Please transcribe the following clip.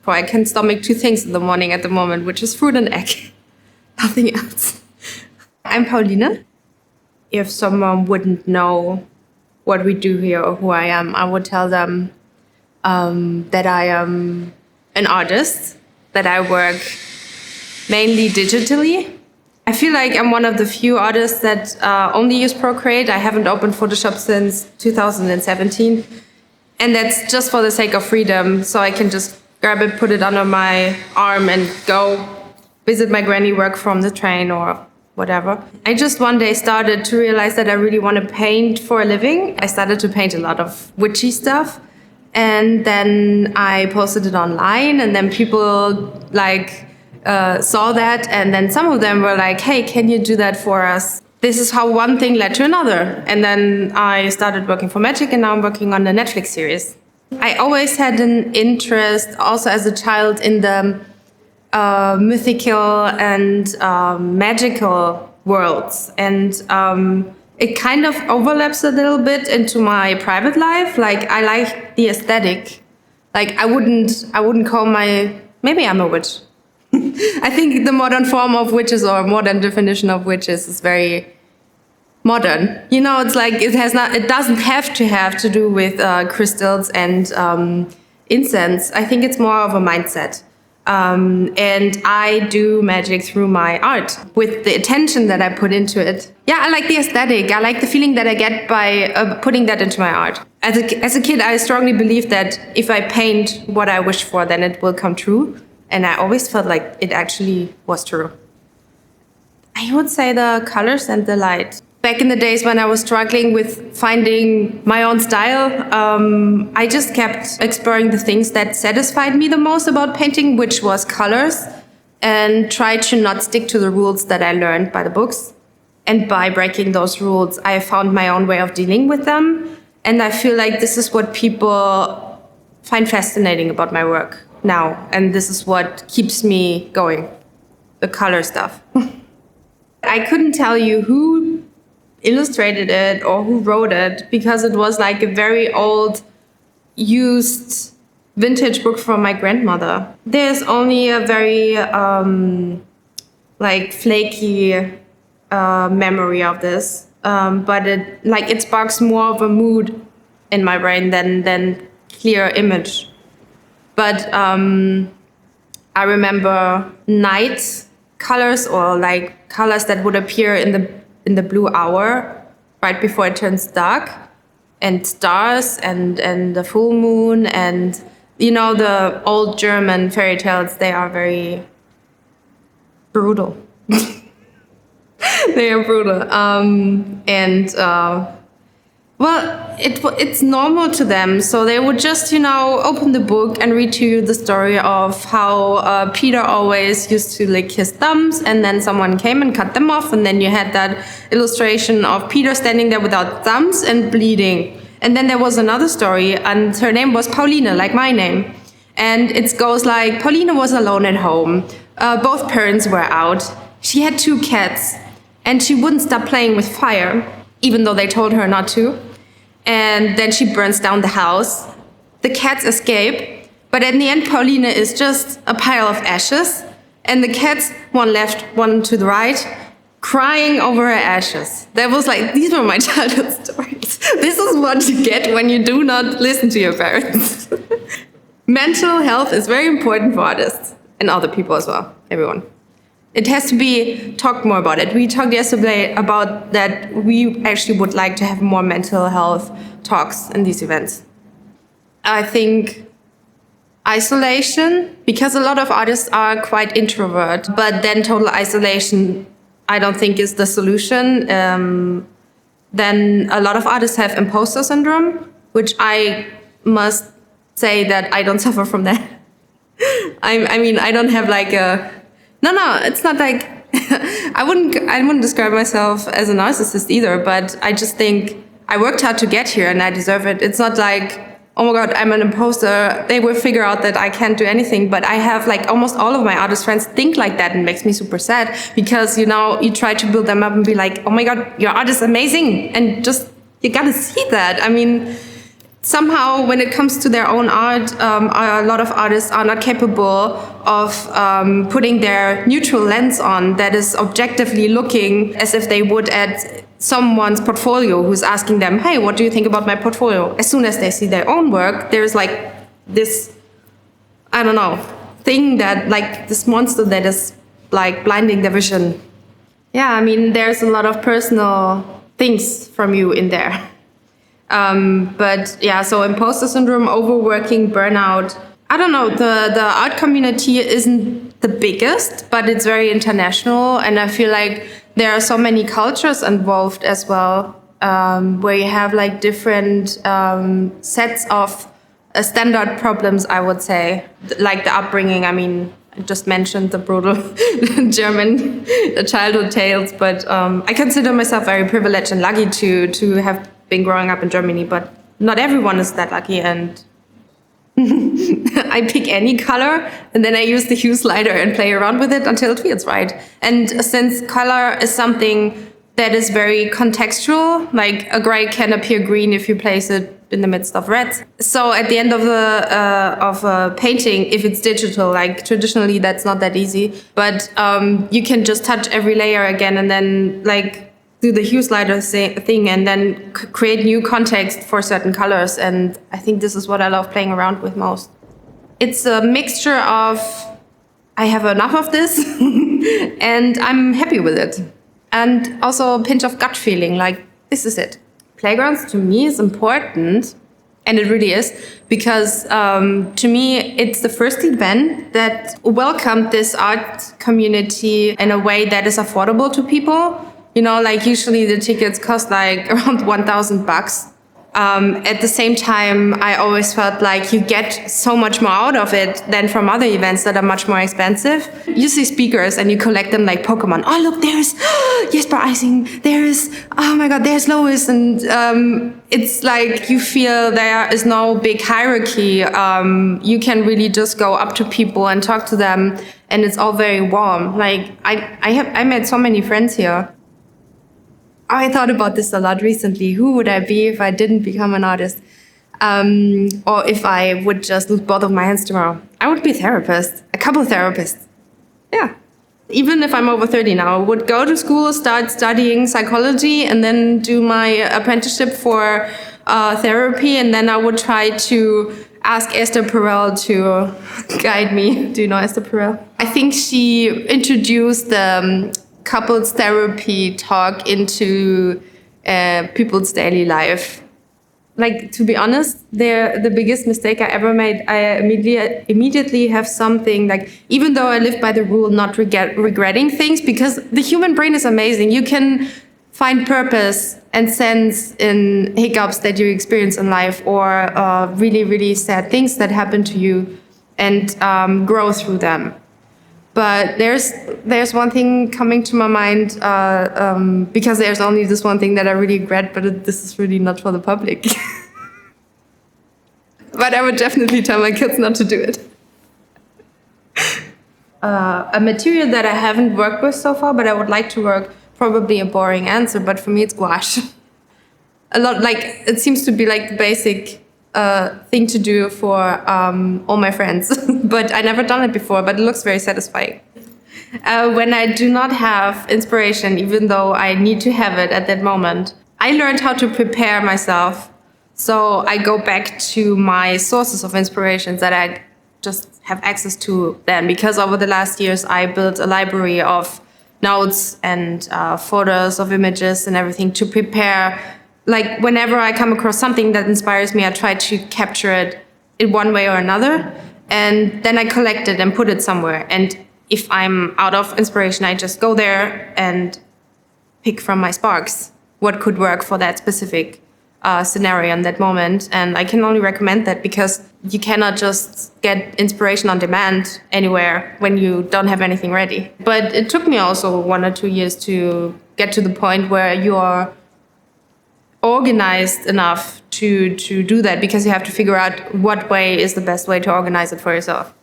For I can stomach 2 things in the morning at the moment, which is fruit and egg. Nothing else. I'm Pauline. If someone wouldn't know what we do here or who I am, I would tell them that I am an artist, that I work mainly digitally. I feel like I'm one of the few artists that only use Procreate. I haven't opened Photoshop since 2017. And that's just for the sake of freedom. So I can just grab it, put it under my arm and go visit my granny, work from the train or whatever. I just one day started to realize that I really want to paint for a living. I started to paint a lot of witchy stuff. And then I posted it online, and then people saw that, and then some of them were like, hey, can you do that for us? This is how one thing led to another. And then I started working for Magic, and now I'm working on the Netflix series. I always had an interest also as a child in the mythical and magical worlds. And it kind of overlaps a little bit into my private life. Like, I like the aesthetic. Like, I wouldn't call maybe I'm a witch. I think the modern form of witches or modern definition of witches is very modern. You know, it's like it doesn't have to do with crystals and incense. I think it's more of a mindset. And I do magic through my art with the attention that I put into it. Yeah, I like the aesthetic. I like the feeling that I get by putting that into my art. As a kid, I strongly believed that if I paint what I wish for, then it will come true. And I always felt like it actually was true. I would say the colors and the light. Back in the days when I was struggling with finding my own style, I just kept exploring the things that satisfied me the most about painting, which was colors, and tried to not stick to the rules that I learned by the books. And by breaking those rules, I found my own way of dealing with them. And I feel like this is what people find fascinating about my work now. And this is what keeps me going, the color stuff. I couldn't tell you who illustrated it or who wrote it, because it was like a very old, used, vintage book from my grandmother. There's only a very flaky memory of this, but it sparks more of a mood in my brain than clear image. But I remember night colors, or like colors that would appear in the blue hour right before it turns dark, and stars and the full moon, and you know, the old German fairy tales, they are very brutal. They are brutal. It's normal to them. So they would just, open the book and read to you the story of how Peter always used to lick his thumbs, and then someone came and cut them off, and then you had that illustration of Peter standing there without thumbs and bleeding. And then there was another story, and her name was Pauline, like my name. And it goes like, Pauline was alone at home. Both parents were out. She had 2 cats, and she wouldn't stop playing with fire, even though they told her not to. And then she burns down the house. The cats escape, but in the end, Pauline is just a pile of ashes, and the cats, one left, one to the right, crying over her ashes. These were my childhood stories. This is what you get when you do not listen to your parents. Mental health is very important for artists, and other people as well, everyone. It has to be talked more about it. We talked yesterday about that we actually would like to have more mental health talks in these events. I think isolation, because a lot of artists are quite introvert, but then total isolation I don't think is the solution. Then a lot of artists have imposter syndrome, which I must say that I don't suffer from that. I mean, I don't have like a... No, it's not like... I wouldn't describe myself as a narcissist either, but I just think I worked hard to get here and I deserve it. It's not like, oh my God, I'm an imposter. They will figure out that I can't do anything. But I have like almost all of my artist friends think like that, and makes me super sad because, you try to build them up and be like, oh my God, your art is amazing. And just, you gotta see that. I mean, somehow when it comes to their own art, a lot of artists are not capable of putting their neutral lens on that is objectively looking as if they would at someone's portfolio who's asking them, hey, what do you think about my portfolio? As soon as they see their own work, there's like this, I don't know, thing that, like this monster that is like blinding their vision. Yeah, I mean, there's a lot of personal things from you in there. But yeah, so imposter syndrome, overworking, burnout. I don't know, the art community isn't the biggest, but it's very international. And I feel like there are so many cultures involved as well, where you have like different sets of standard problems, I would say, like the upbringing. I mean, I just mentioned the brutal German childhood tales, but I consider myself very privileged and lucky to have been growing up in Germany, but not everyone is that lucky, and I pick any color and then I use the hue slider and play around with it until it feels right. And since color is something that is very contextual, like a gray can appear green if you place it in the midst of red. So at the end of a painting, if it's digital, like traditionally that's not that easy, but you can just touch every layer again and then like do the hue slider thing and then create new context for certain colors. And I think this is what I love playing around with most. It's a mixture of, I have enough of this and I'm happy with it. And also a pinch of gut feeling, like this is it. Playgrounds to me is important, and it really is, because to me it's the first event that welcomed this art community in a way that is affordable to people. You know, like usually the tickets cost like around $1,000. At the same time, I always felt like you get so much more out of it than from other events that are much more expensive. You see speakers and you collect them like Pokemon. Oh, look, there's Jesper Eising. There's, oh my God, there's Lois. And it's like you feel there is no big hierarchy. You can really just go up to people and talk to them. And it's all very warm. Like I made so many friends here. I thought about this a lot recently. Who would I be if I didn't become an artist? Or if I would just lose both of my hands tomorrow? I would be a therapist, a couple therapists. Yeah. Even if I'm over 30 now, I would go to school, start studying psychology, and then do my apprenticeship for therapy. And then I would try to ask Esther Perel to guide me. Do you know Esther Perel? I think she introduced the couples therapy talk into people's daily life. Like, to be honest, the biggest mistake I ever made, I immediately have something like, even though I live by the rule not regretting things, because the human brain is amazing. You can find purpose and sense in hiccups that you experience in life, or really, really sad things that happen to you, and grow through them. But there's one thing coming to my mind, because there's only this one thing that I really regret, but this is really not for the public. But I would definitely tell my kids not to do it. A material that I haven't worked with so far, but I would like to work, probably a boring answer, but for me it's gouache. A lot, like, it seems to be like the basic thing to do for all my friends, but I never done it before, but it looks very satisfying. When I do not have inspiration, even though I need to have it at that moment, I learned how to prepare myself. So I go back to my sources of inspirations that I just have access to then, because over the last years I built a library of notes and photos of images and everything to prepare. Like, whenever I come across something that inspires me, I try to capture it in one way or another, and then I collect it and put it somewhere. And if I'm out of inspiration, I just go there and pick from my sparks what could work for that specific scenario in that moment. And I can only recommend that, because you cannot just get inspiration on demand anywhere when you don't have anything ready. But it took me also 1 or 2 years to get to the point where you are organized enough to do that, because you have to figure out what way is the best way to organize it for yourself.